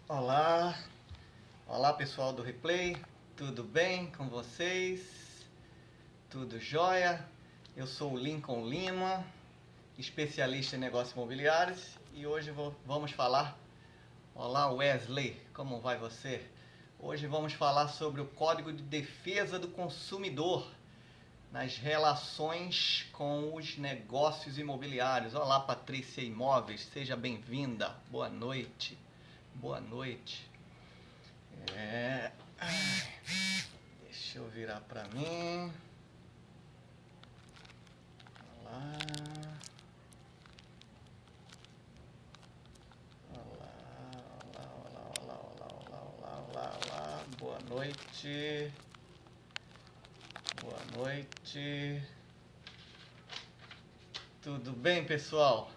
Olá, olá pessoal do Replay, tudo bem com vocês? Tudo jóia? Eu sou o Lincoln Lima, especialista em negócios imobiliários e hoje vamos falar. Olá Wesley, como vai você? Hoje vamos falar sobre o Código de Defesa do Consumidor nas relações com os negócios imobiliários. Olá Patrícia Imóveis, seja bem-vinda, boa noite. Boa noite. Deixa eu virar para mim. Olá. Olá. Boa noite. Boa noite. Tudo bem, pessoal?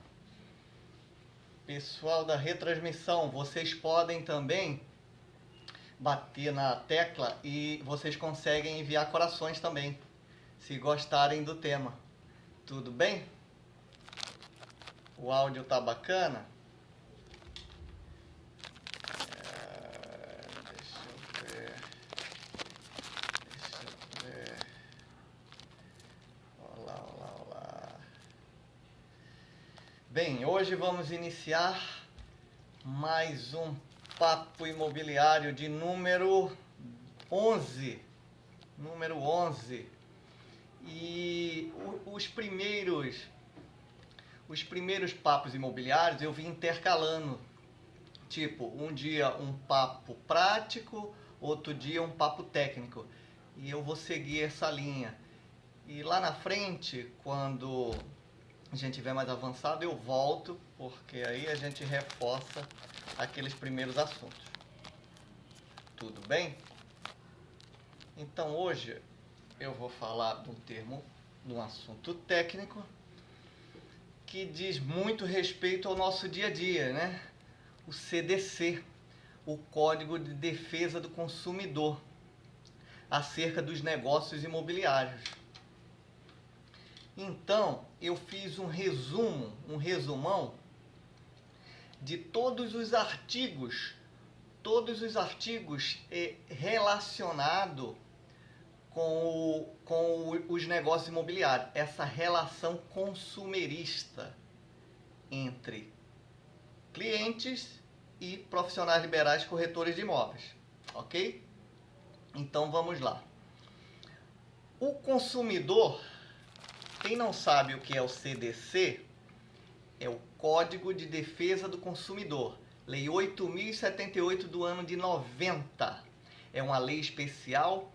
Pessoal da retransmissão, vocês podem também bater na tecla e vocês conseguem enviar corações também, se gostarem do tema. Tudo bem? O áudio tá bacana? Deixa eu ver. Olá. Bem, hoje vamos iniciar mais um papo imobiliário de número 11. E os primeiros papos imobiliários eu vim intercalando. Tipo, um dia um papo prático, outro dia um papo técnico. E eu vou seguir essa linha. E lá na frente, quando a gente tiver mais avançado, eu volto, porque aí a gente reforça aqueles primeiros assuntos. Tudo bem? Então hoje eu vou falar de um assunto técnico que diz muito respeito ao nosso dia a dia, né? O CDC, o Código de Defesa do Consumidor, acerca dos negócios imobiliários. Então, eu fiz um resumão de todos os artigos relacionados com os negócios imobiliários, essa relação consumerista entre clientes e profissionais liberais corretores de imóveis, ok? Então vamos lá. O consumidor, quem não sabe o que é o CDC, é o Código de Defesa do Consumidor, Lei 8.078 do ano de 90. É uma lei especial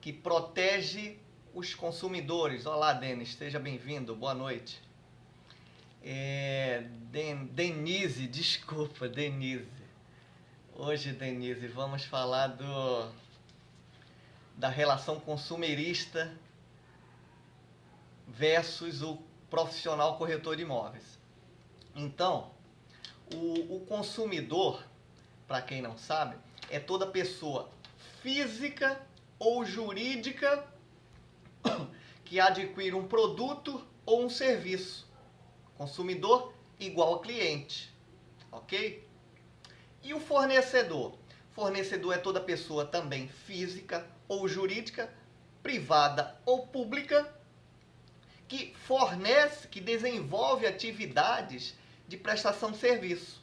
que protege os consumidores. Olá, Denis, seja bem-vindo, boa noite. Denise, desculpa, Denise. Hoje, Denise, vamos falar da relação consumerista versus o profissional corretor de imóveis. Então, o consumidor, para quem não sabe, é toda pessoa física ou jurídica que adquire um produto ou um serviço. Consumidor igual a cliente, ok? E o fornecedor? Fornecedor é toda pessoa também física ou jurídica, privada ou pública, que fornece, que desenvolve atividades de prestação de serviço.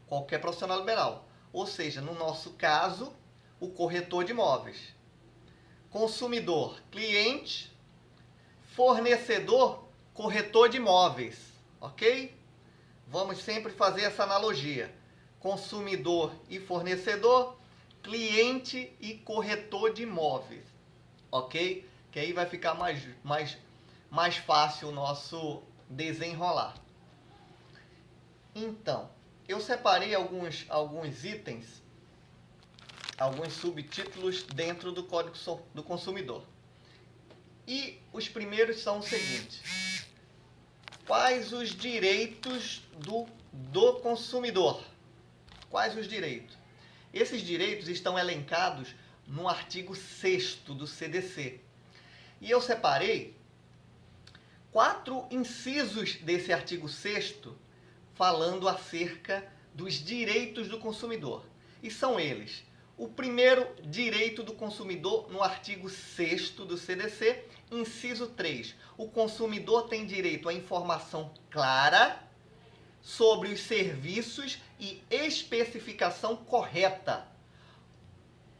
Qualquer profissional liberal. Ou seja, no nosso caso, o corretor de imóveis. Consumidor, cliente. Fornecedor, corretor de imóveis. Ok? Vamos sempre fazer essa analogia. Consumidor e fornecedor, cliente e corretor de imóveis. Ok? Que aí vai ficar mais fácil o nosso desenrolar. Então, eu separei alguns itens, alguns subtítulos dentro do Código do Consumidor. E os primeiros são os seguintes. Quais os direitos do consumidor? Quais os direitos? Esses direitos estão elencados no artigo 6º do CDC. E eu separei 4 incisos desse artigo 6º falando acerca dos direitos do consumidor. E são eles: o primeiro direito do consumidor, no artigo 6º do CDC, inciso 3. O consumidor tem direito à informação clara sobre os serviços e especificação correta.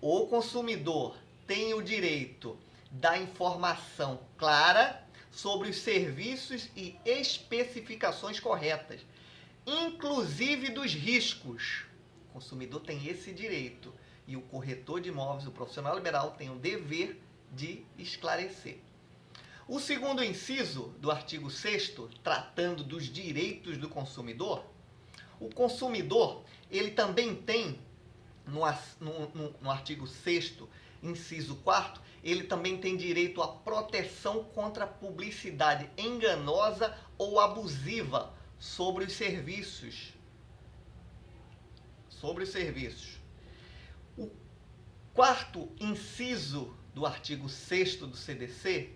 O consumidor tem o direito da informação clara sobre os serviços e especificações corretas, inclusive dos riscos. O consumidor tem esse direito e o corretor de imóveis, o profissional liberal, tem o dever de esclarecer. O segundo inciso do artigo 6º, tratando dos direitos do consumidor, o consumidor, ele também tem, no artigo 6º, inciso 4º, ele também tem direito à proteção contra a publicidade enganosa ou abusiva sobre os serviços. O quarto inciso do artigo 6º do CDC,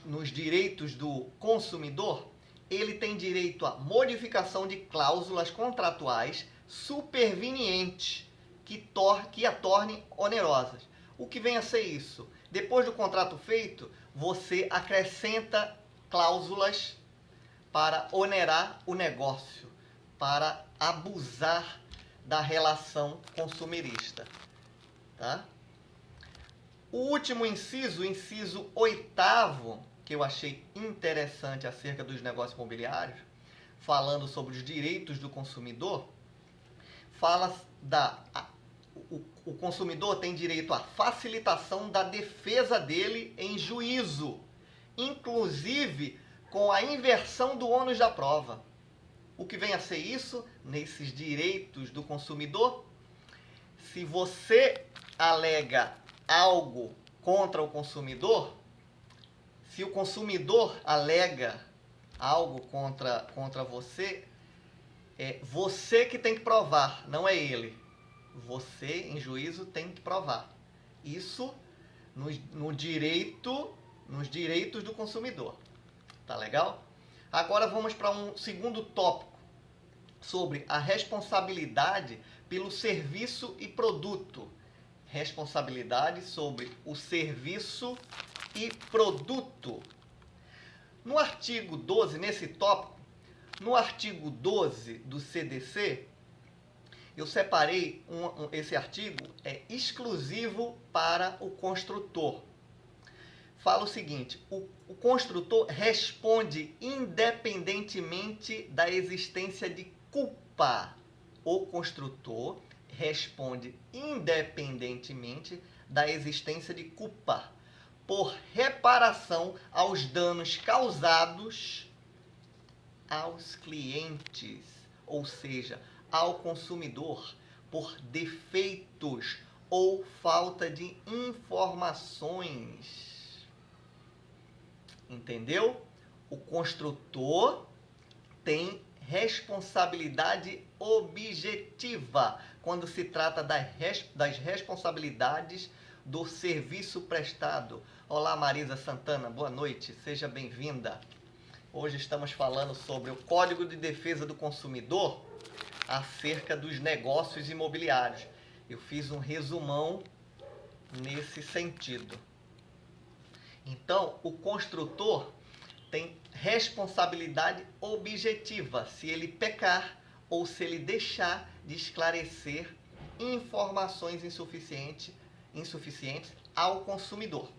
nos direitos do consumidor, ele tem direito à modificação de cláusulas contratuais supervenientes que a tornem onerosas. O que vem a ser isso? Depois do contrato feito, você acrescenta cláusulas para onerar o negócio, para abusar da relação consumerista. Tá? O último inciso, o inciso 8º, que eu achei interessante acerca dos negócios imobiliários, falando sobre os direitos do consumidor, fala o consumidor tem direito à facilitação da defesa dele em juízo, inclusive com a inversão do ônus da prova. O que vem a ser isso? Nesses direitos do consumidor, se você alega algo contra o consumidor, se o consumidor alega algo contra você, é você que tem que provar, não é ele. Você, em juízo, tem que provar. Isso nos direitos do consumidor. Tá legal? Agora vamos para um segundo tópico sobre a responsabilidade pelo serviço e produto. Responsabilidade sobre o serviço e produto. No artigo 12, nesse tópico, no artigo 12 do CDC, eu separei esse artigo exclusivo para o construtor. Fala o seguinte: o construtor responde independentemente da existência de culpa. O construtor responde independentemente da existência de culpa por reparação aos danos causados aos clientes, ou seja, ao consumidor, por defeitos ou falta de informações. Entendeu? O construtor tem responsabilidade objetiva quando se trata das responsabilidades do serviço prestado. Olá, Marisa Santana, boa noite, seja bem-vinda. Hoje estamos falando sobre o Código de Defesa do Consumidor acerca dos negócios imobiliários. Eu fiz um resumão nesse sentido. Então, o construtor tem responsabilidade objetiva se ele pecar ou se ele deixar de esclarecer informações insuficientes ao consumidor.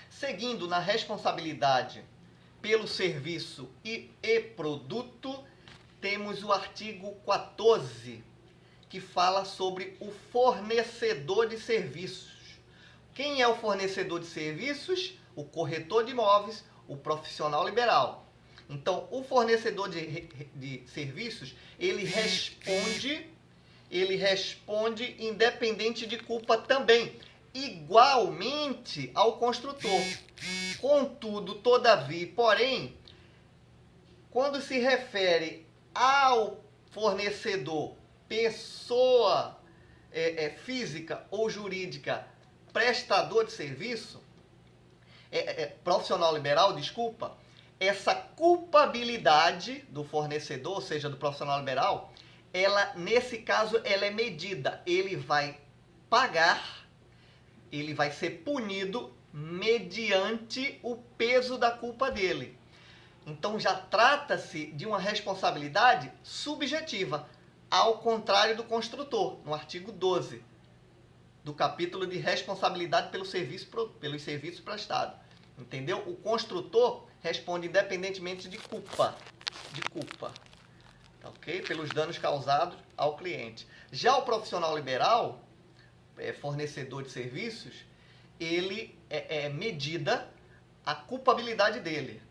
Seguindo na responsabilidade pelo serviço e produto, temos o artigo 14, que fala sobre o fornecedor de serviços. Quem é o fornecedor de serviços? O corretor de imóveis, o profissional liberal. Então, o fornecedor de serviços, ele responde independente de culpa também, igualmente ao construtor. Contudo, todavia, porém, quando se refere ao fornecedor, pessoa física ou jurídica, prestador de serviço, profissional liberal, desculpa, essa culpabilidade do fornecedor, ou seja, do profissional liberal, ela, nesse caso, ela é medida. Ele vai pagar, ele vai ser punido mediante o peso da culpa dele. Então já trata-se de uma responsabilidade subjetiva, ao contrário do construtor, no artigo 12 do capítulo de responsabilidade pelos serviços prestados. Entendeu? O construtor responde independentemente de culpa. Ok? Pelos danos causados ao cliente. Já o profissional liberal, fornecedor de serviços, ele é medida a culpabilidade dele.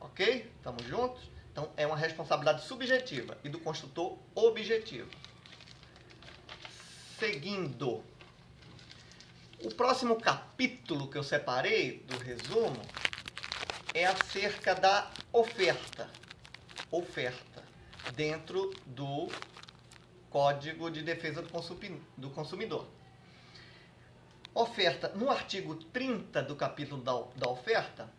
Ok? Estamos juntos? Então, é uma responsabilidade subjetiva e do construtor objetivo. Seguindo. O próximo capítulo que eu separei do resumo é acerca da oferta. Oferta. Dentro do Código de Defesa do Consumidor. Oferta. No artigo 30 do capítulo da oferta,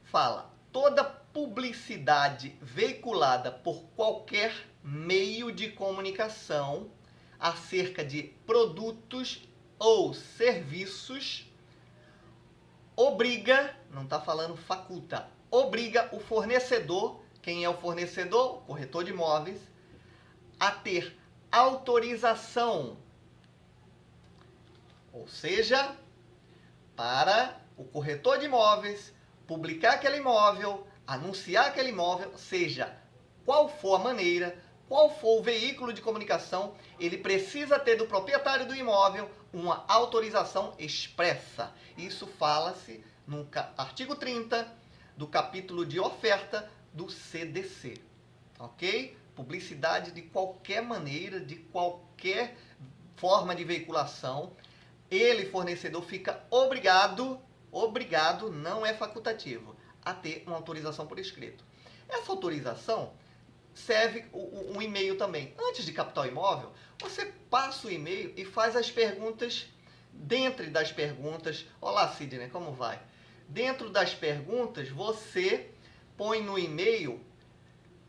fala: toda publicidade veiculada por qualquer meio de comunicação acerca de produtos ou serviços obriga, não está falando faculta, obriga o fornecedor, quem é o fornecedor? O corretor de imóveis, a ter autorização. Ou seja, para o corretor de imóveis publicar aquele imóvel, anunciar aquele imóvel, seja qual for a maneira, qual for o veículo de comunicação, ele precisa ter do proprietário do imóvel uma autorização expressa. Isso fala-se no artigo 30 do capítulo de oferta do CDC. Ok? Publicidade de qualquer maneira, de qualquer forma de veiculação, ele, fornecedor, fica obrigado, não é facultativo, a ter uma autorização por escrito. Essa autorização serve um e-mail também. Antes de captar o imóvel, você passa o e-mail e faz as perguntas. Dentro das perguntas, olá Sidney, como vai? Dentro das perguntas, você põe no e-mail: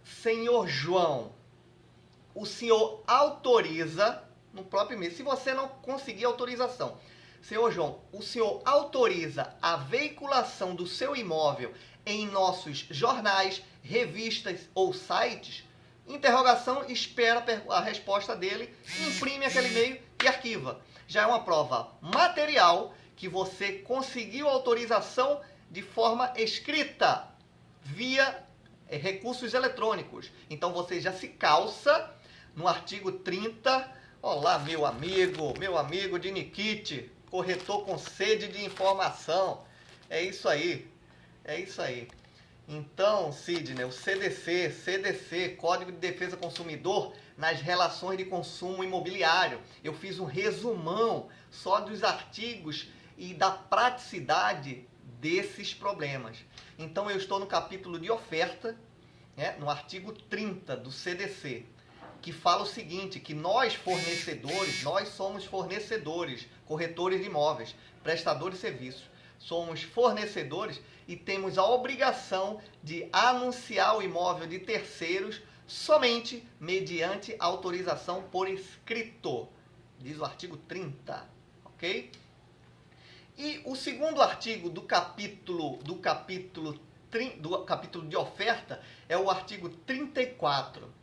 senhor João, o senhor autoriza, no próprio e-mail, se você não conseguir autorização, senhor João, o senhor autoriza a veiculação do seu imóvel em nossos jornais, revistas ou sites? Interrogação, espera a resposta dele, imprime aquele e-mail e arquiva. Já é uma prova material que você conseguiu autorização de forma escrita, via recursos eletrônicos. Então você já se calça no artigo 30. Olá, meu amigo de Nikite, corretor com sede de informação. É isso aí. Então, Sidney, o CDC, Código de Defesa do Consumidor, nas relações de consumo imobiliário. Eu fiz um resumão só dos artigos e da praticidade desses problemas. Então, eu estou no capítulo de oferta, né, no artigo 30 do CDC, que fala o seguinte, que nós somos fornecedores, corretores de imóveis, prestadores de serviços. Somos fornecedores e temos a obrigação de anunciar o imóvel de terceiros somente mediante autorização por escrito. Diz o artigo 30, ok? E o segundo artigo do capítulo de oferta é o artigo 34.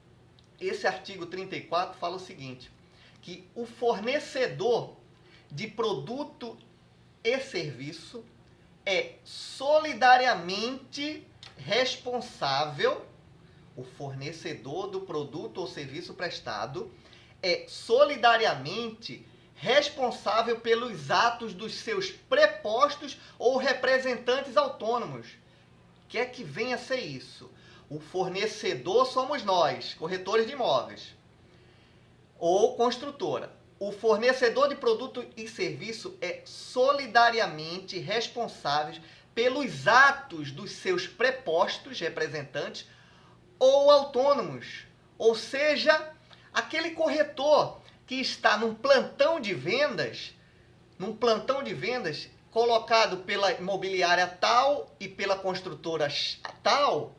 Esse artigo 34 fala o seguinte, que o fornecedor de produto e serviço é solidariamente responsável, o fornecedor do produto ou serviço prestado é solidariamente responsável pelos atos dos seus prepostos ou representantes autônomos. O que é que vem a ser isso? O fornecedor somos nós, corretores de imóveis ou construtora. O fornecedor de produto e serviço é solidariamente responsável pelos atos dos seus prepostos representantes ou autônomos. Ou seja, aquele corretor que está num plantão de vendas, colocado pela imobiliária tal e pela construtora tal,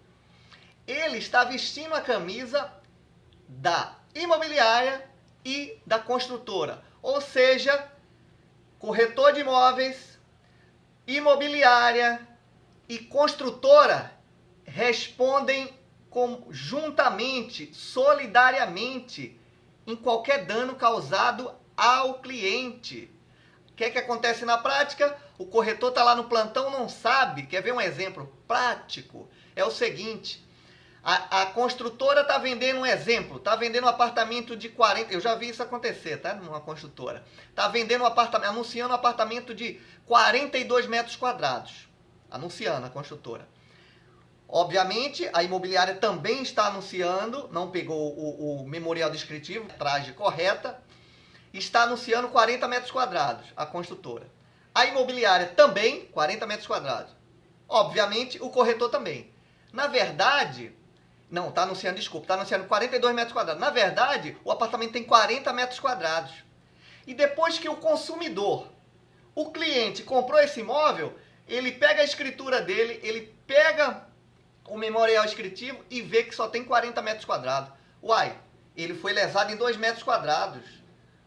ele está vestindo a camisa da imobiliária e da construtora. Ou seja, corretor de imóveis, imobiliária e construtora respondem conjuntamente, solidariamente, em qualquer dano causado ao cliente. O que é que acontece na prática? O corretor está lá no plantão, não sabe. Quer ver um exemplo prático? É o seguinte: a construtora está vendendo um exemplo, está vendendo um apartamento de 40, eu já vi isso acontecer, tá? Numa construtora. Está vendendo um apartamento, anunciando um apartamento de 42 metros quadrados. Anunciando a construtora. Obviamente, a imobiliária também está anunciando, não pegou o memorial descritivo, a traje correta, está anunciando 40 metros quadrados, a construtora. A imobiliária também, 40 metros quadrados. Obviamente, o corretor também. Na verdade, não, está anunciando, desculpa, está anunciando 42 metros quadrados. Na verdade, o apartamento tem 40 metros quadrados. E depois que o consumidor, o cliente, comprou esse imóvel, ele pega a escritura dele, ele pega o memorial descritivo e vê que só tem 40 metros quadrados. Uai, ele foi lesado em 2 metros quadrados.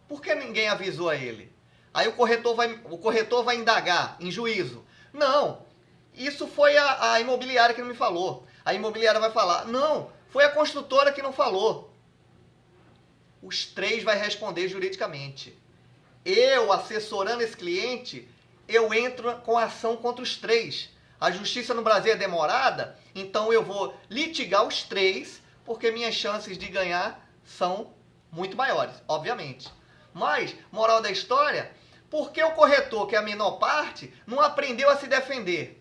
Por que ninguém avisou a ele? Aí o corretor vai indagar em juízo. Não, isso foi a imobiliária que não me falou. A imobiliária vai falar, não, foi a construtora que não falou. Os três vai responder juridicamente. Eu, assessorando esse cliente, eu entro com ação contra os três. A justiça no Brasil é demorada, então eu vou litigar os três, porque minhas chances de ganhar são muito maiores, obviamente. Mas, moral da história, por que o corretor, que é a menor parte, não aprendeu a se defender?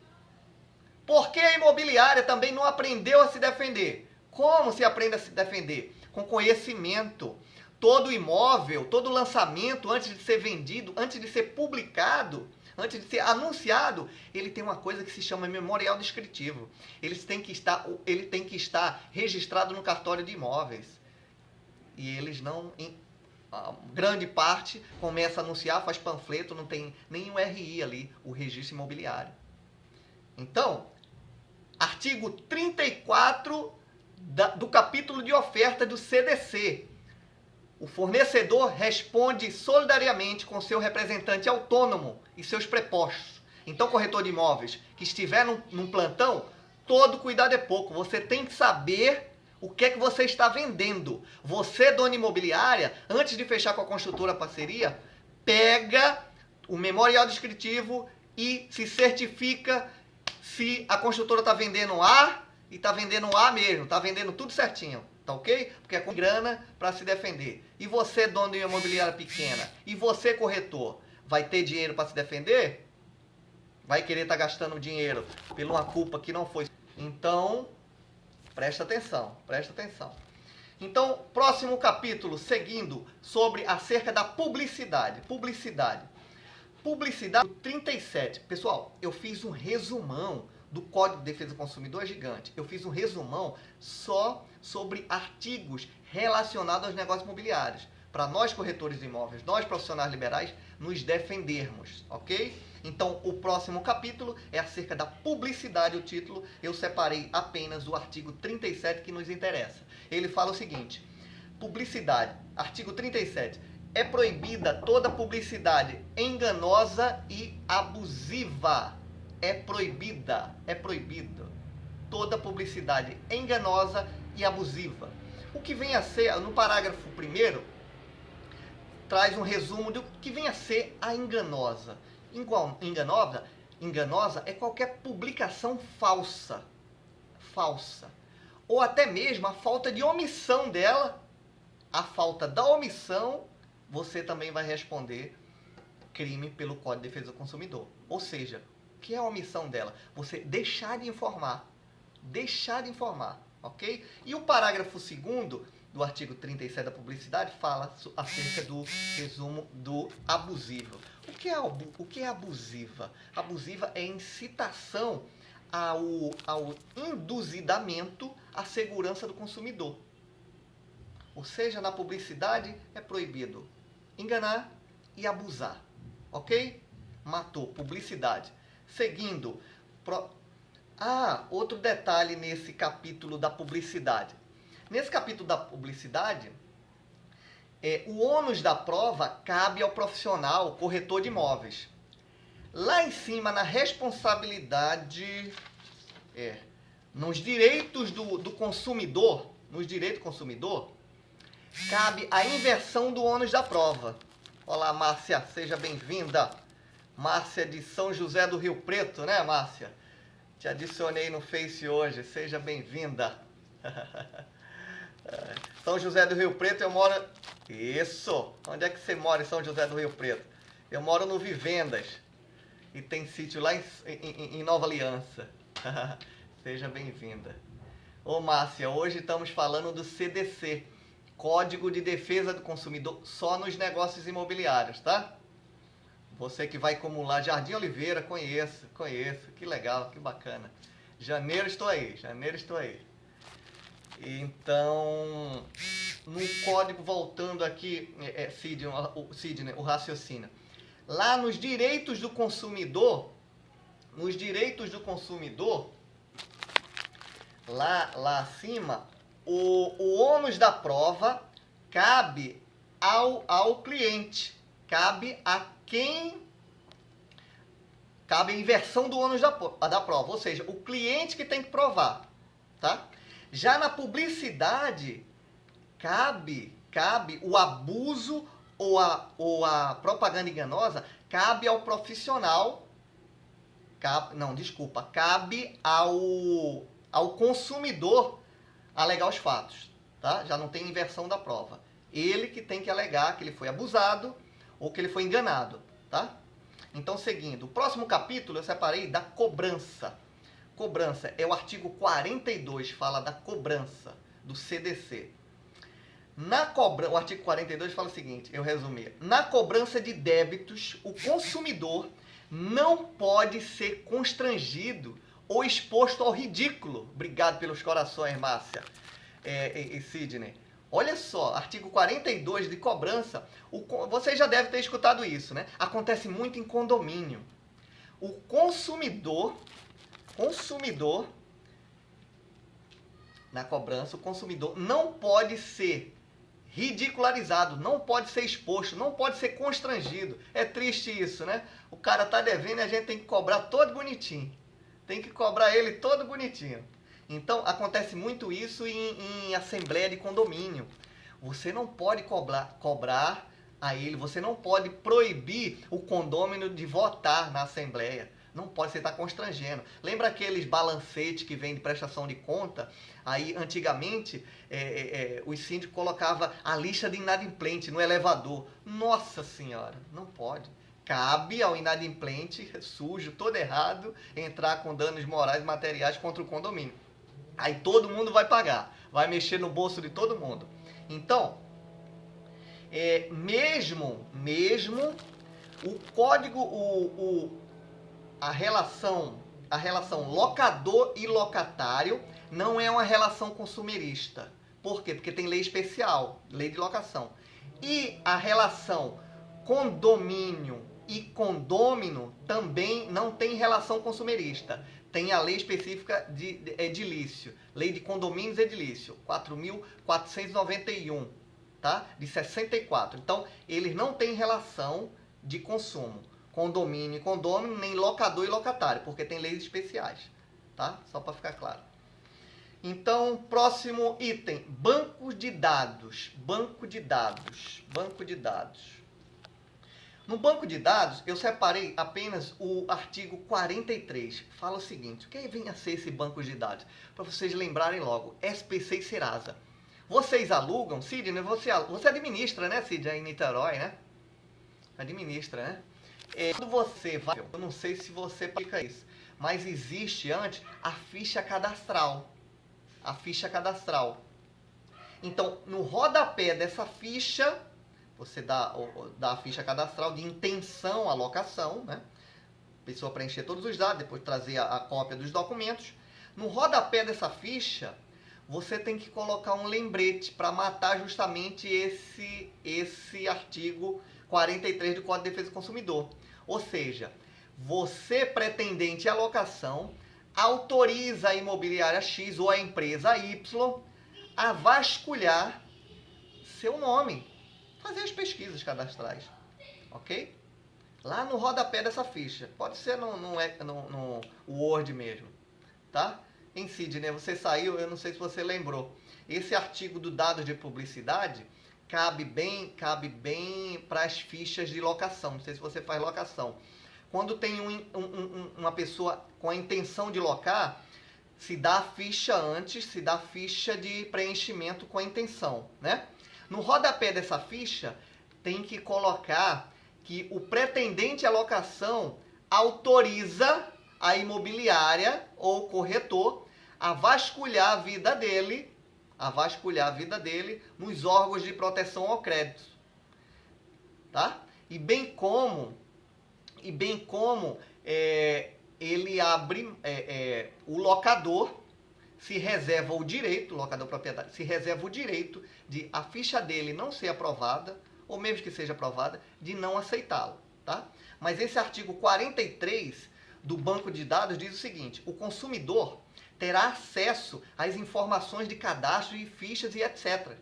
Por que a imobiliária também não aprendeu a se defender? Como se aprende a se defender? Com conhecimento. Todo imóvel, todo lançamento, antes de ser vendido, antes de ser publicado, antes de ser anunciado, ele tem uma coisa que se chama memorial descritivo. Ele tem que estar registrado no cartório de imóveis. E eles não... A grande parte começa a anunciar, faz panfleto, não tem nenhum RI ali, o registro imobiliário. Então, artigo 34 do capítulo de oferta do CDC. O fornecedor responde solidariamente com seu representante autônomo e seus prepostos. Então, corretor de imóveis que estiver num plantão, todo cuidado é pouco. Você tem que saber o que é que você está vendendo. Você, dona imobiliária, antes de fechar com a construtora a parceria, pega o memorial descritivo e se certifica se a construtora está vendendo A e está vendendo A mesmo, está vendendo tudo certinho. Tá ok? Porque é com grana para se defender. E você, dono de uma imobiliária pequena, e você, corretor, vai ter dinheiro para se defender? Vai querer estar gastando dinheiro por uma culpa que não foi. Então, presta atenção, presta atenção. Então, próximo capítulo, seguindo sobre acerca da publicidade. Publicidade 37. Pessoal, eu fiz um resumão do Código de Defesa do Consumidor gigante. Eu fiz um resumão só sobre artigos relacionados aos negócios imobiliários. Para nós, corretores de imóveis, nós profissionais liberais, nos defendermos, ok? Então, o próximo capítulo é acerca da publicidade. O título, eu separei apenas o artigo 37 que nos interessa. Ele fala o seguinte: publicidade, artigo 37. É proibida toda publicidade enganosa e abusiva. É proibida, é proibido toda publicidade enganosa e abusiva. O que vem a ser, no parágrafo 1º, traz um resumo do que vem a ser a enganosa. Enganosa é qualquer publicação falsa, ou até mesmo a falta de omissão dela. A falta da omissão, você também vai responder crime pelo Código de Defesa do Consumidor. Ou seja, o que é a omissão dela? Você deixar de informar, ok? E o parágrafo 2º do artigo 37 da publicidade fala acerca do resumo do abusivo. O que é abusiva? Abusiva é incitação ao induzidamento à segurança do consumidor. Ou seja, na publicidade é proibido enganar e abusar, ok? Matou. Publicidade. Seguindo. Outro detalhe nesse capítulo da publicidade. Nesse capítulo da publicidade, o ônus da prova cabe ao profissional corretor de imóveis. Lá em cima, na responsabilidade, nos direitos do consumidor, cabe a inversão do ônus da prova. Olá, Márcia, seja bem-vinda. Márcia de São José do Rio Preto, né, Márcia? Te adicionei no Face hoje, seja bem-vinda. São José do Rio Preto, eu moro... Isso! Onde é que você mora em São José do Rio Preto? Eu moro no Vivendas. E tem sítio lá em Nova Aliança. Seja bem-vinda. Ô Márcia, hoje estamos falando do CDC, Código de Defesa do Consumidor, só nos negócios imobiliários, tá? Você que vai acumular Jardim Oliveira, conheço. Que legal, que bacana. Janeiro estou aí. Então, no código, voltando aqui, Sidney, o raciocínio. Lá nos direitos do consumidor, lá acima, o ônus da prova cabe ao cliente. Cabe a a inversão do ônus da prova. Ou seja, o cliente que tem que provar. Tá? Já na publicidade, cabe o abuso ou a propaganda enganosa, cabe ao profissional, cabe ao consumidor alegar os fatos, tá? Já não tem inversão da prova. Ele que tem que alegar que ele foi abusado ou que ele foi enganado, tá? Então, seguindo, o próximo capítulo eu separei da cobrança. Cobrança é o artigo 42, fala da cobrança do CDC. O artigo 42 fala o seguinte, eu resumi. Na cobrança de débitos, o consumidor não pode ser constrangido ou exposto ao ridículo. Obrigado pelos corações, Márcia e Sidney. Olha só, artigo 42 de cobrança, você já deve ter escutado isso, né? Acontece muito em condomínio. O consumidor, na cobrança, o consumidor não pode ser ridicularizado, não pode ser exposto, não pode ser constrangido. É triste isso, né? O cara tá devendo e a gente tem que cobrar todo bonitinho. Tem que cobrar ele todo bonitinho. Então, acontece muito isso em assembleia de condomínio. Você não pode cobrar a ele, você não pode proibir o condômino de votar na assembleia. Não pode, você estar constrangendo. Lembra aqueles balancetes que vêm de prestação de conta? Aí, antigamente, os síndicos colocavam a lista de inadimplente no elevador. Nossa Senhora, não pode. Cabe ao inadimplente, sujo, todo errado, entrar com danos morais e materiais contra o condomínio. Aí todo mundo vai pagar, vai mexer no bolso de todo mundo. Então, mesmo o código, a relação locador e locatário não é uma relação consumerista. Por quê? Porque tem lei especial, lei de locação. E a relação condomínio e condômino também não tem relação consumerista. Tem a lei específica de edilício, lei de condomínios e edilício, 4.491, tá? De 64. Então, eles não têm relação de consumo, condomínio e condômino, nem locador e locatário, porque tem leis especiais, tá? Só para ficar claro. Então, próximo item, banco de dados. No banco de dados, eu separei apenas o artigo 43. Fala o seguinte, o que vem a ser esse banco de dados? Para vocês lembrarem logo, SPC e Serasa. Vocês alugam, Sidney, você administra, né, Sidney, em Niterói, né? Administra, né? Quando você vai, eu não sei se você aplica isso, mas existe antes a ficha cadastral. Então, no rodapé dessa ficha, você dá a ficha cadastral de intenção à locação, né? A pessoa preencher todos os dados, depois trazer a cópia dos documentos. No rodapé dessa ficha, você tem que colocar um lembrete para matar justamente esse artigo 43 do Código de Defesa do Consumidor. Ou seja, você, pretendente à locação, autoriza a imobiliária X ou a empresa Y a vasculhar seu nome, fazer as pesquisas cadastrais, ok? Lá no rodapé dessa ficha, pode ser no Word mesmo, tá? Em Sidney, você saiu, eu não sei se você lembrou, esse artigo do dados de publicidade cabe bem para as fichas de locação, não sei se você faz locação. Quando tem uma pessoa com a intenção de locar, se dá a ficha antes, se dá a ficha de preenchimento com a intenção, né? No rodapé dessa ficha, tem que colocar que o pretendente à locação autoriza a imobiliária ou corretor a vasculhar a vida dele, nos órgãos de proteção ao crédito, tá? E bem como ele abre, o locador se reserva o direito, o locador proprietário se reserva o direito de a ficha dele não ser aprovada, ou mesmo que seja aprovada, de não aceitá-lo, tá? Mas esse artigo 43 do banco de dados diz o seguinte: o consumidor terá acesso às informações de cadastro e fichas e etc.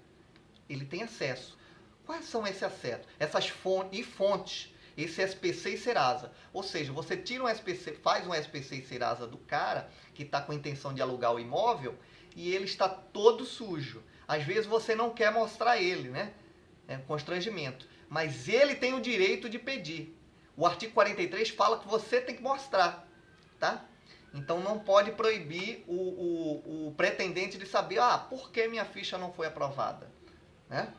Ele tem acesso. Quais são esse acesso? Essas fontes, esse SPC e Serasa. Ou seja, você tira um SPC, faz um SPC e Serasa do cara que está com a intenção de alugar o imóvel e ele está todo sujo. Às vezes você não quer mostrar ele, né? É um constrangimento. Mas ele tem o direito de pedir. O artigo 43 fala que você tem que mostrar, tá? Então não pode proibir o pretendente de saber, por que minha ficha não foi aprovada, né?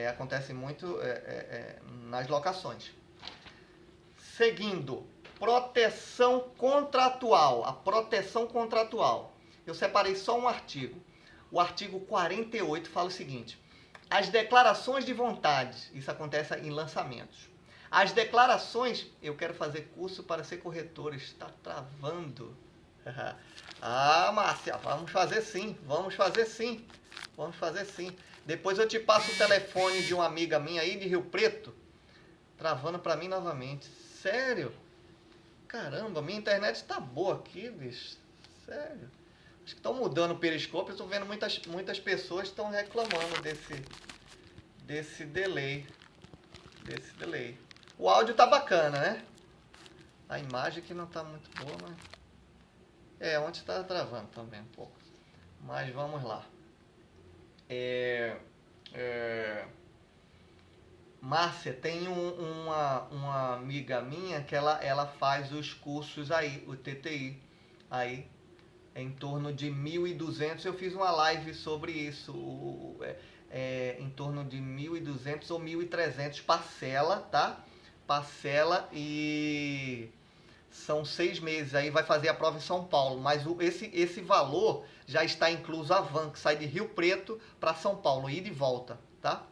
Acontece muito nas locações. Seguindo, proteção contratual. A proteção contratual. Eu separei só um artigo. O artigo 48 fala o seguinte: as declarações de vontade, isso acontece em lançamentos. As declarações, eu quero fazer curso para ser corretor, está travando. Márcia, vamos fazer sim. Depois eu te passo o telefone de uma amiga minha aí de Rio Preto, travando para mim novamente. Sério? Caramba, minha internet está boa aqui, bicho. Sério. Acho que estão mudando o periscópio, eu estou vendo muitas pessoas estão reclamando desse delay. O áudio tá bacana, né? A imagem que não tá muito boa, mas... ontem tá travando também um pouco. Mas vamos lá. Márcia, tem uma amiga minha que ela faz os cursos aí, o TTI. Aí, em torno de 1.200, eu fiz uma live sobre isso. Em torno de 1.200 ou 1.300 parcela, tá? Parcela e são 6 meses, aí vai fazer a prova em São Paulo, mas esse valor já está incluso a van, que sai de Rio Preto para São Paulo, ida e volta, tá?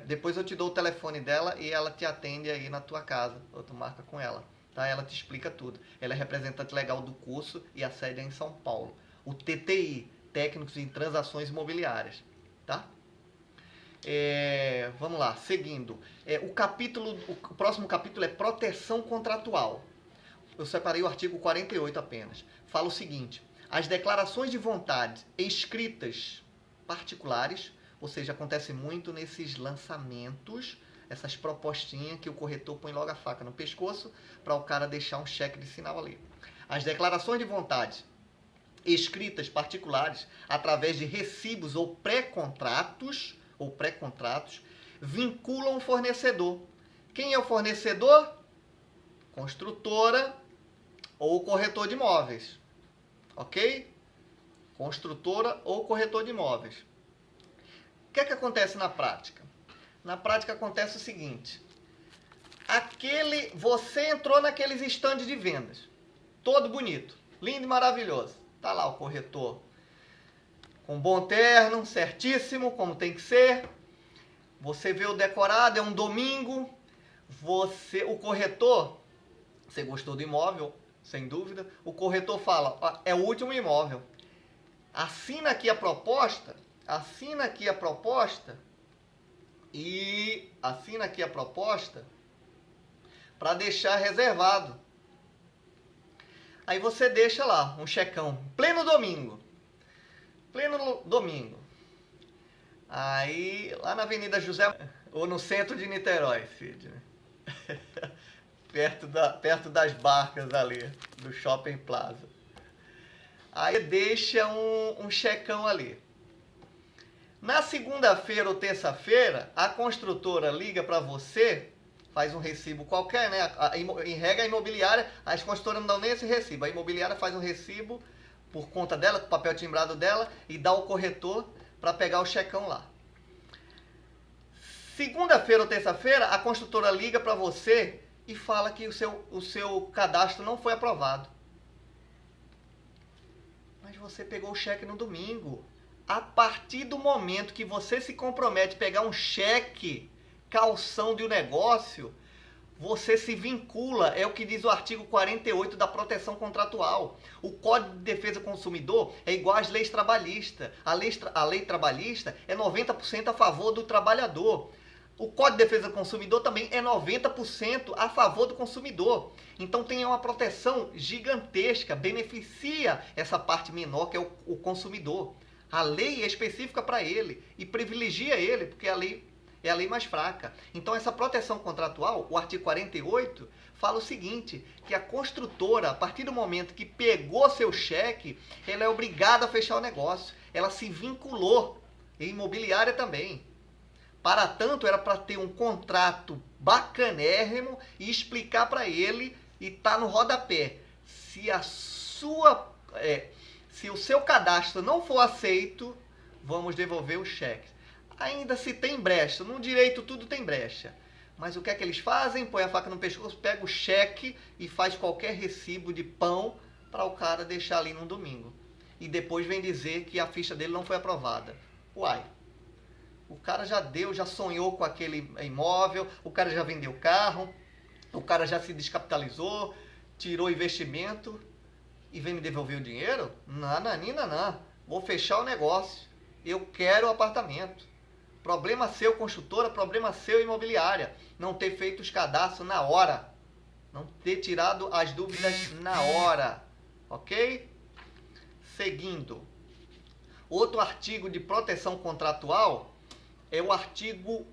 Depois eu te dou o telefone dela e ela te atende aí na tua casa, ou tu marca com ela, tá? Ela te explica tudo. Ela é representante legal do curso e a sede é em São Paulo. O TTI, Técnicos em Transações Imobiliárias, tá? Vamos lá, seguindo. O próximo capítulo é proteção contratual. Eu separei o artigo 48 apenas. Fala o seguinte: as declarações de vontade escritas particulares, ou seja, acontece muito nesses lançamentos, essas propostinhas que o corretor põe logo a faca no pescoço para o cara deixar um cheque de sinal ali. As declarações de vontade escritas particulares através de recibos ou pré-contratos vinculam o fornecedor. Quem é o fornecedor? Construtora ou corretor de imóveis. Ok? Construtora ou corretor de imóveis. O que é que acontece na prática? Na prática acontece o seguinte: você entrou naqueles estandes de vendas, todo bonito, lindo e maravilhoso. Tá lá o corretor com bom terno, certíssimo, como tem que ser. Você vê o decorado, é um domingo. O corretor, você gostou do imóvel, sem dúvida. O corretor fala: é o último imóvel. Assina aqui a proposta. para deixar reservado. Aí você deixa lá um checão, pleno domingo. Pleno domingo. Aí, lá na Avenida José, ou no centro de Niterói, Cid, perto das barcas ali, do Shopping Plaza. Aí deixa um checão ali. Na segunda-feira ou terça-feira, a construtora liga para você, faz um recibo qualquer, né? Em regra, a imobiliária, as construtoras não dão nem esse recibo. A imobiliária faz um recibo por conta dela, com o papel timbrado dela, e dá ao corretor para pegar o checão lá. Segunda-feira ou terça-feira, a construtora liga para você e fala que o seu cadastro não foi aprovado. Mas você pegou o cheque no domingo. A partir do momento que você se compromete a pegar um cheque, calção de um negócio, você se vincula, é o que diz o artigo 48 da proteção contratual. O Código de Defesa do Consumidor é igual às leis trabalhistas. A lei trabalhista é 90% a favor do trabalhador. O Código de Defesa do Consumidor também é 90% a favor do consumidor. Então tem uma proteção gigantesca, beneficia essa parte menor que é o consumidor. A lei é específica para ele e privilegia ele, porque a lei é a lei mais fraca. Então essa proteção contratual, o artigo 48, fala o seguinte, que a construtora, a partir do momento que pegou seu cheque, ela é obrigada a fechar o negócio. Ela se vinculou, e imobiliária também. Para tanto, era para ter um contrato bacanérrimo e explicar para ele, e tá no rodapé, se o seu cadastro não for aceito, vamos devolver o cheque. Ainda se tem brecha, no direito tudo tem brecha. Mas o que é que eles fazem? Põe a faca no pescoço, pega o cheque e faz qualquer recibo de pão para o cara deixar ali no domingo. E depois vem dizer que a ficha dele não foi aprovada. Uai, o cara já sonhou com aquele imóvel, o cara já vendeu o carro, o cara já se descapitalizou, tirou investimento e vem me devolver o dinheiro? Não. Vou fechar o negócio. Eu quero o apartamento. Problema seu, construtora, problema seu, imobiliária. Não ter feito os cadastros na hora. Não ter tirado as dúvidas na hora. Ok? Seguindo. Outro artigo de proteção contratual é o artigo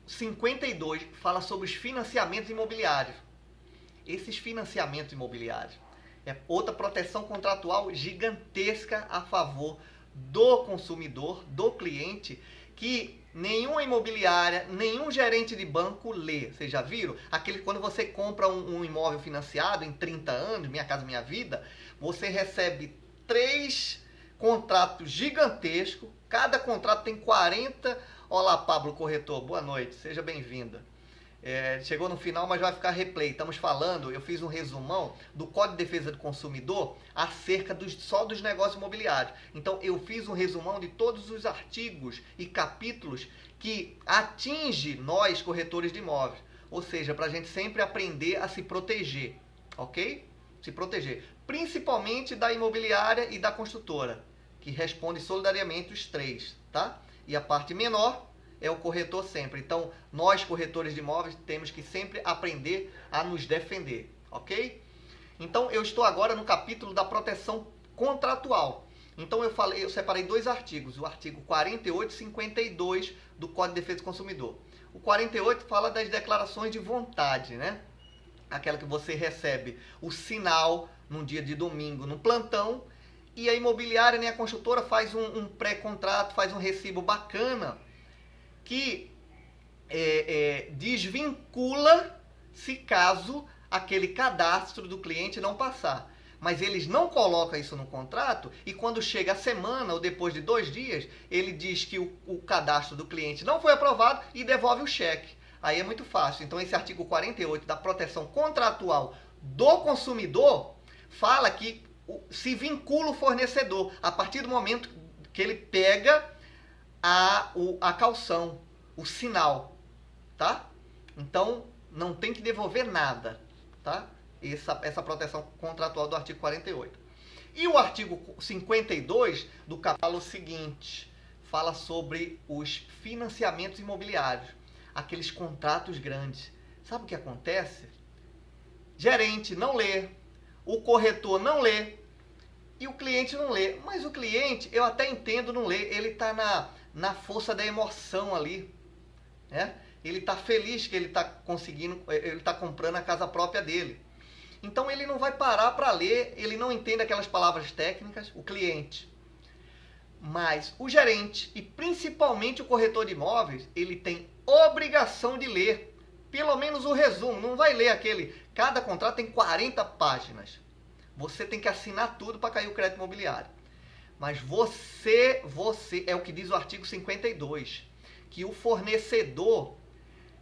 52, que fala sobre os financiamentos imobiliários. Esses financiamentos imobiliários é outra proteção contratual gigantesca a favor do consumidor, do cliente, que nenhuma imobiliária, nenhum gerente de banco lê. Vocês já viram? Quando você compra um imóvel financiado em 30 anos, Minha Casa Minha Vida, você recebe 3 contratos gigantescos. Cada contrato tem 40... Olá, Pablo Corretor, boa noite, seja bem-vinda. Chegou no final, mas vai ficar replay. Estamos falando, eu fiz um resumão do Código de Defesa do Consumidor acerca só dos negócios imobiliários. Então, eu fiz um resumão de todos os artigos e capítulos que atinge nós, corretores de imóveis. Ou seja, para a gente sempre aprender a se proteger, ok? Se proteger. Principalmente da imobiliária e da construtora, que responde solidariamente os 3, tá? E a parte menor é o corretor sempre. Então, nós, corretores de imóveis, temos que sempre aprender a nos defender, ok? Então, eu estou agora no capítulo da proteção contratual. Então, eu separei 2 artigos, o artigo 48 e 52 do Código de Defesa do Consumidor. O 48 fala das declarações de vontade, né? Aquela que você recebe o sinal num dia de domingo, no plantão, e a imobiliária, nem a construtora, faz um pré-contrato, faz um recibo bacana, que desvincula se caso aquele cadastro do cliente não passar. Mas eles não colocam isso no contrato, e quando chega a semana ou depois de 2 dias, ele diz que o cadastro do cliente não foi aprovado e devolve o cheque. Aí é muito fácil. Então esse artigo 48 da proteção contratual do consumidor fala que se vincula o fornecedor a partir do momento que ele pega a calção, o sinal, tá? Então, não tem que devolver nada, tá? Essa proteção contratual do artigo 48. E o artigo 52 do capítulo fala o seguinte, fala sobre os financiamentos imobiliários, aqueles contratos grandes. Sabe o que acontece? gerente não lê, o corretor não lê e o cliente não lê. Mas o cliente, eu até entendo, não lê, ele está na força da emoção ali, né? Ele está feliz que ele está conseguindo, ele está comprando a casa própria dele. Então ele não vai parar para ler, ele não entende aquelas palavras técnicas, o cliente. Mas o gerente e principalmente o corretor de imóveis, ele tem obrigação de ler pelo menos o resumo. Não vai ler aquele, cada contrato tem 40 páginas. Você tem que assinar tudo para cair o crédito imobiliário. Mas você, é o que diz o artigo 52, que o fornecedor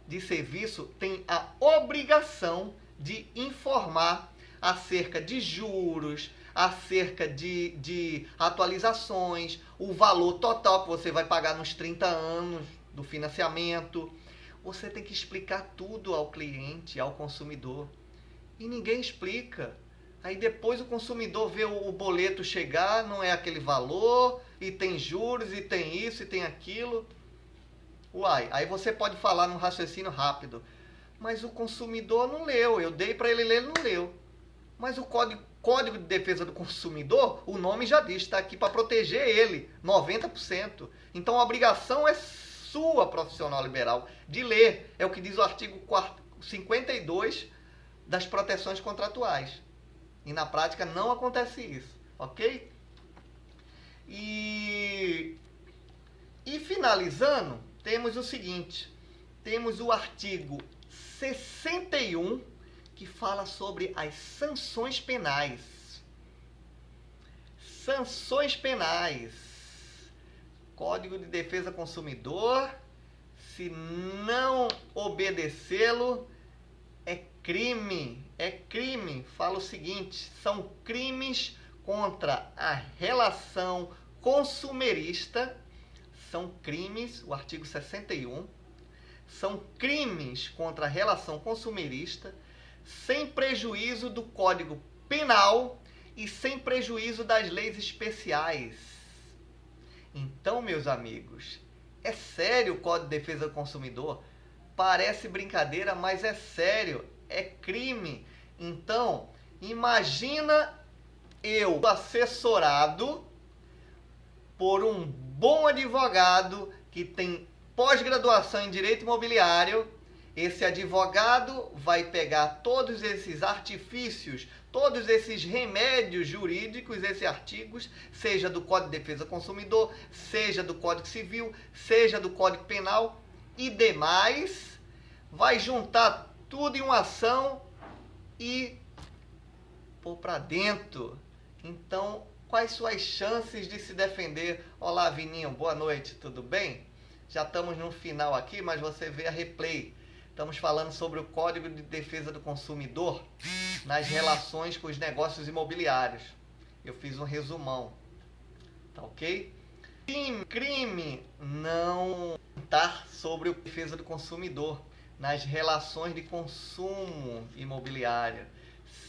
de serviço tem a obrigação de informar acerca de juros, acerca de atualizações, o valor total que você vai pagar nos 30 anos do financiamento. Você tem que explicar tudo ao cliente, ao consumidor. E ninguém explica. Aí depois o consumidor vê o boleto chegar, não é aquele valor, e tem juros, e tem isso, e tem aquilo. Uai, aí você pode falar num raciocínio rápido. Mas o consumidor não leu, eu dei para ele ler, ele não leu. Mas o Código de Defesa do Consumidor, o nome já diz, está aqui para proteger ele, 90%. Então a obrigação é sua, profissional liberal, de ler. É o que diz o artigo 52 das proteções contratuais. E na prática não acontece isso, ok? E finalizando, temos o seguinte, temos o artigo 61, que fala sobre as sanções penais. Sanções penais. Código de Defesa do Consumidor, se não obedecê-lo, é crime. É crime. Fala o seguinte, são crimes contra a relação consumerista. São crimes, o artigo 61, são crimes contra a relação consumerista, sem prejuízo do Código Penal e sem prejuízo das leis especiais. Então, meus amigos, é sério o Código de Defesa do Consumidor? Parece brincadeira, mas é sério, é crime. Então, imagina eu assessorado por um bom advogado que tem pós-graduação em Direito Imobiliário. Esse advogado vai pegar todos esses artifícios, todos esses remédios jurídicos, esses artigos, seja do Código de Defesa do Consumidor, seja do Código Civil, seja do Código Penal e demais, vai juntar tudo em uma ação e pôr para dentro. Então, quais suas chances de se defender? Olá, Vininho, boa noite, tudo bem? Já estamos no final aqui, mas você vê a replay. Estamos falando sobre o Código de Defesa do Consumidor nas relações com os negócios imobiliários. Eu fiz um resumão, tá ok? Crime não está sobre a defesa do consumidor nas relações de consumo imobiliário,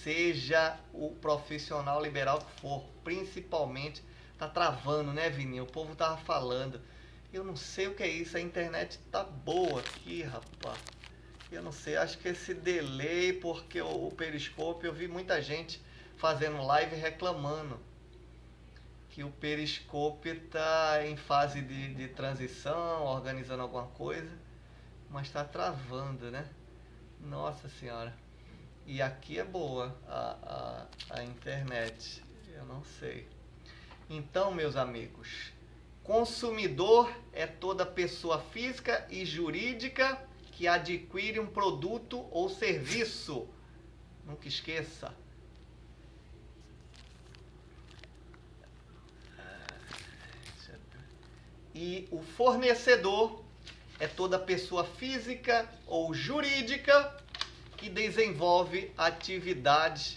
seja o profissional liberal que for, principalmente, tá travando, né, Vininho? O povo tava falando. Eu não sei o que é isso, a internet tá boa aqui, rapaz. Eu não sei, acho que esse delay, porque o Periscope, eu vi muita gente fazendo live reclamando que o Periscope tá em fase de transição, organizando alguma coisa, mas tá travando, né? Nossa Senhora. E aqui é boa a internet, eu não sei. Então, meus amigos, consumidor é toda pessoa física e jurídica que adquire um produto ou serviço. Nunca esqueça. E o fornecedor é toda pessoa física ou jurídica que desenvolve atividades.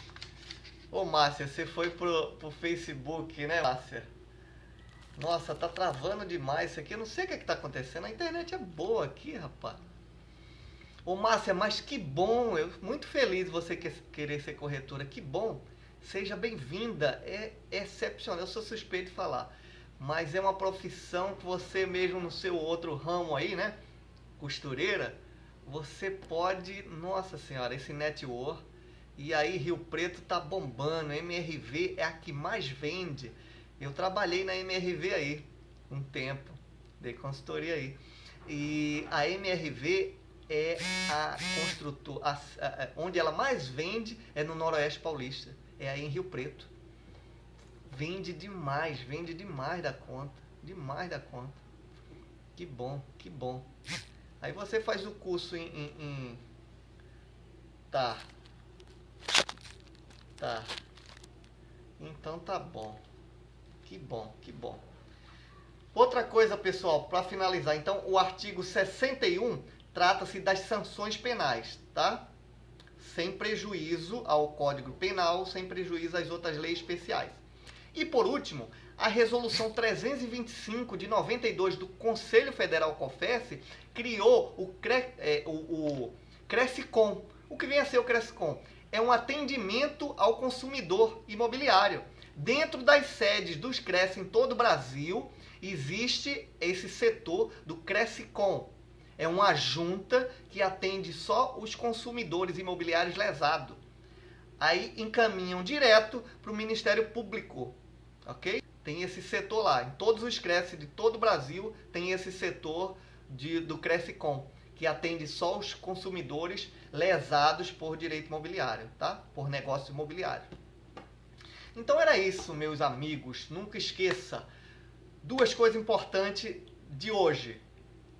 Ô, Márcia, você foi pro Facebook, né, Márcia? Nossa, tá travando demais isso aqui. Eu não sei o que tá acontecendo. A internet é boa aqui, rapaz. Ô, Márcia, mas que bom. Eu muito feliz você querer ser corretora. Que bom. Seja bem-vinda. É excepcional. Eu sou suspeito de falar. Mas é uma profissão que você mesmo no seu outro ramo aí, né? Costureira. Você pode... Nossa Senhora, esse network E aí Rio Preto tá bombando, a MRV é a que mais vende. Eu trabalhei na MRV aí um tempo, dei consultoria aí. E a MRV é a construtora, onde ela mais vende é no Noroeste Paulista, é aí em Rio Preto. Vende demais da conta, demais da conta. Que bom, que bom. Aí você faz o curso Tá. Então tá bom. Que bom, que bom. Outra coisa, pessoal, para finalizar. Então, o artigo 61 trata-se das sanções penais, tá? Sem prejuízo ao Código Penal, sem prejuízo às outras leis especiais. E, por último, a Resolução 325 de 92 do Conselho Federal COFES criou o Crescicom. O que vem a ser o Crescicom? É um atendimento ao consumidor imobiliário. Dentro das sedes dos Cresce em todo o Brasil, existe esse setor do Crescicom. É uma junta que atende só os consumidores imobiliários lesados. Aí encaminham direto para o Ministério Público, ok? Tem esse setor lá. Em todos os Cresce de todo o Brasil tem esse setor do Crescicom, que atende só os consumidores lesados por direito imobiliário, tá? Por negócio imobiliário. Então era isso, meus amigos. Nunca esqueça duas coisas importantes de hoje.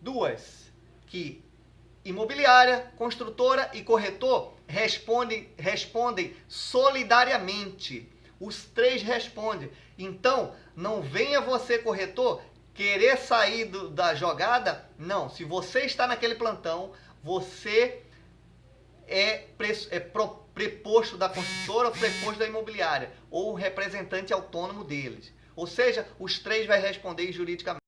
Duas, que imobiliária, construtora e corretor respondem solidariamente. Os três respondem. Então, não venha você, corretor, querer sair da jogada. Não, se você está naquele plantão, você é preposto da construtora ou preposto da imobiliária, ou representante autônomo deles. Ou seja, os três vai responder juridicamente.